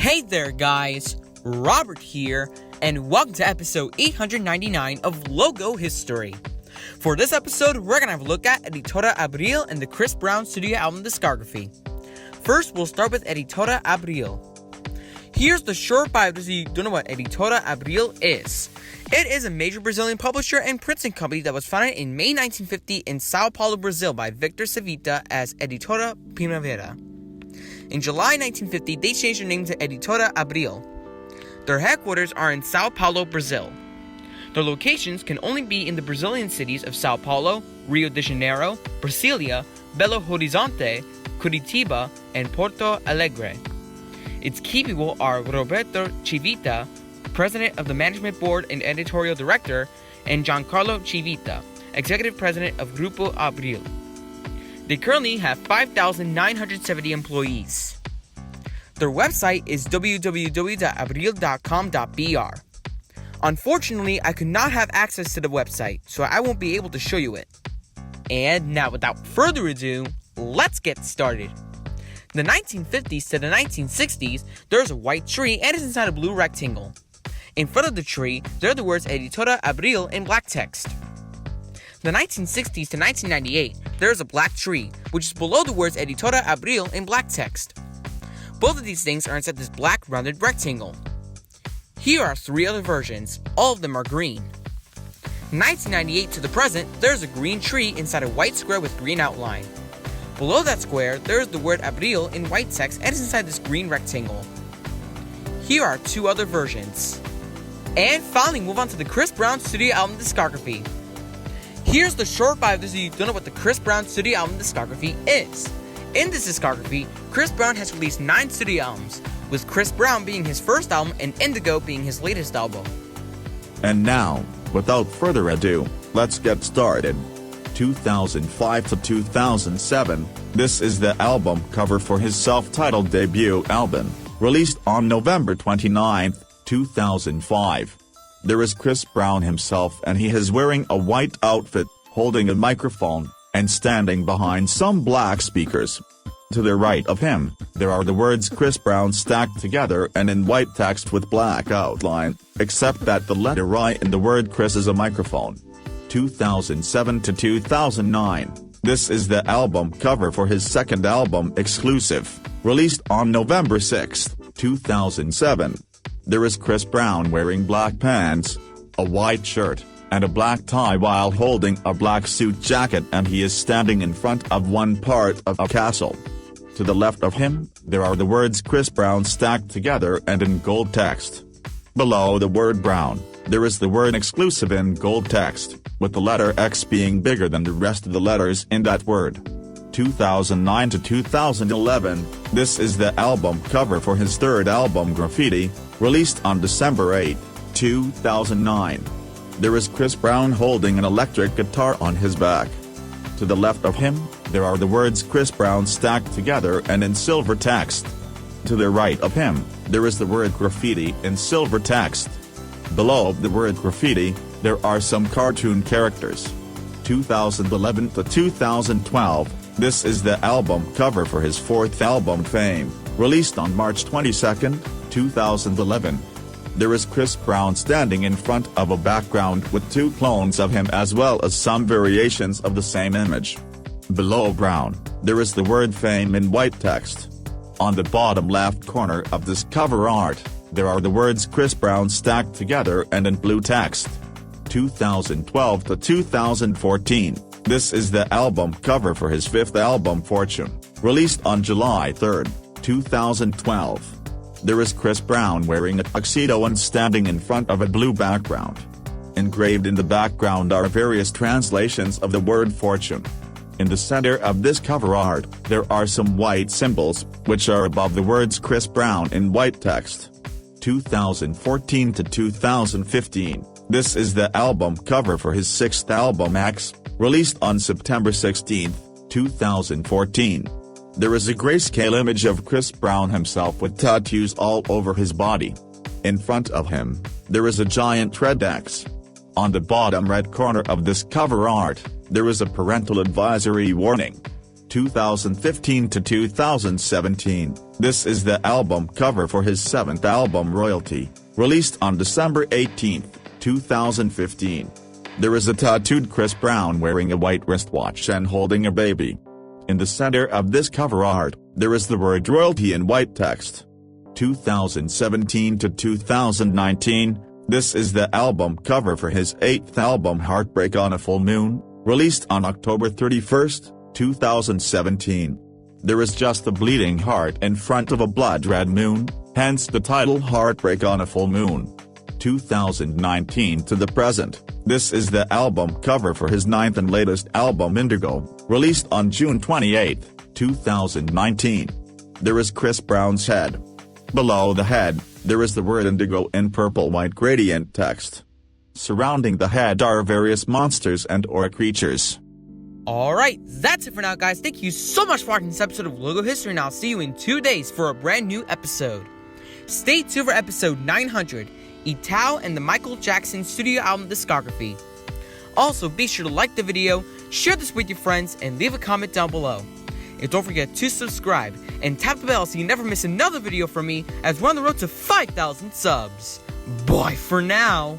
Hey there guys, Robert here, and welcome to episode 899 of Logo History. For this episode, we're going to have a look at Editora Abril and the Chris Brown studio album Discography. First, we'll start with Editora Abril. Here's the short bio if you don't know what Editora Abril is. It is a major Brazilian publisher and printing company that was founded in May 1950 in Sao Paulo, Brazil by Victor Civita as Editora Primavera. In July 1950, they changed their name to Editora Abril. Their headquarters are in Sao Paulo, Brazil. Their locations can only be in the Brazilian cities of Sao Paulo, Rio de Janeiro, Brasilia, Belo Horizonte, Curitiba, and Porto Alegre. Its key people are Roberto Civita, President of the Management Board and Editorial Director, and Giancarlo Civita, Executive President of Grupo Abril. They currently have 5,970 employees. Their website is www.abril.com.br. Unfortunately, I could not have access to the website, so I won't be able to show you it. And now, without further ado, let's get started. In the 1950s to the 1960s, there's a white tree and it's inside a blue rectangle. In front of the tree, there are the words Editora Abril in black text. From the 1960s to 1998, there is a black tree, which is below the words Editora Abril in black text. Both of these things are inside this black rounded rectangle. Here are three other versions. All of them are green. From 1998 to the present, there is a green tree inside a white square with green outline. Below that square, there is the word Abril in white text and is inside this green rectangle. Here are two other versions. And finally, move on to the Chris Brown studio album Discography. Here's the short bio if you don't know what the Chris Brown studio album Discography is. In this discography, Chris Brown has released 9 studio albums, with Chris Brown being his first album and Indigo being his latest album. And now, without further ado, let's get started. 2005 to 2007, this is the album cover for his self-titled debut album, released on November 29, 2005. There is Chris Brown himself and he is wearing a white outfit, holding a microphone, and standing behind some black speakers. To the right of him, there are the words Chris Brown stacked together and in white text with black outline, except that the letter I in the word Chris is a microphone. 2007 to 2009, this is the album cover for his second album Exclusive, released on November 6, 2007. There is Chris Brown wearing black pants, a white shirt, and a black tie while holding a black suit jacket, and he is standing in front of one part of a castle. To the left of him, there are the words Chris Brown stacked together and in gold text. Below the word Brown, there is the word Exclusive in gold text, with the letter X being bigger than the rest of the letters in that word. 2009 to 2011, this is the album cover for his third album Graffiti, released on December 8, 2009. There is Chris Brown holding an electric guitar on his back. To the left of him, there are the words Chris Brown stacked together and in silver text. To the right of him, there is the word Graffiti in silver text. Below the word Graffiti, there are some cartoon characters. 2011 to 2012, this is the album cover for his fourth album Fame, released on March 22, 2011. There is Chris Brown standing in front of a background with 2 clones of him as well as some variations of the same image. Below Brown, there is the word Fame in white text. On the bottom left corner of this cover art, there are the words Chris Brown stacked together and in blue text. 2012 to 2014, this is the album cover for his fifth album Fortune, released on July 3, 2012. There is Chris Brown wearing a tuxedo and standing in front of a blue background. Engraved in the background are various translations of the word fortune. In the center of this cover art, there are some white symbols, which are above the words Chris Brown in white text. 2014 to 2015, this is the album cover for his sixth album X, released on September 16, 2014. There is a grayscale image of Chris Brown himself with tattoos all over his body. In front of him, there is a giant red X. On the bottom right corner of this cover art, there is a parental advisory warning. 2015 to 2017, This is the album cover for his 7th album Royalty, released on December 18, 2015. There is a tattooed Chris Brown wearing a white wristwatch and holding a baby. In the center of this cover art, there is the word royalty in white text. 2017 to 2019, this is the album cover for his 8th album Heartbreak on a Full Moon, released on October 31, 2017. There is just a bleeding heart in front of a blood-red moon, hence the title Heartbreak on a Full Moon. 2019 to the present, this is the album cover for his 9th and latest album Indigo, released on June 28, 2019. There is Chris Brown's head. Below the head, there is the word Indigo in purple-white gradient text. Surrounding the head are various monsters and/or creatures. Alright, that's it for now, guys. Thank you so much for watching this episode of Logo History, and I'll see you in 2 days for a brand new episode. Stay tuned for episode 900, Itao and the Michael Jackson studio album Discography. Also, be sure to like the video, share this with your friends, and leave a comment down below. And don't forget to subscribe and tap the bell so you never miss another video from me as we're on the road to 5,000 subs. Bye for now.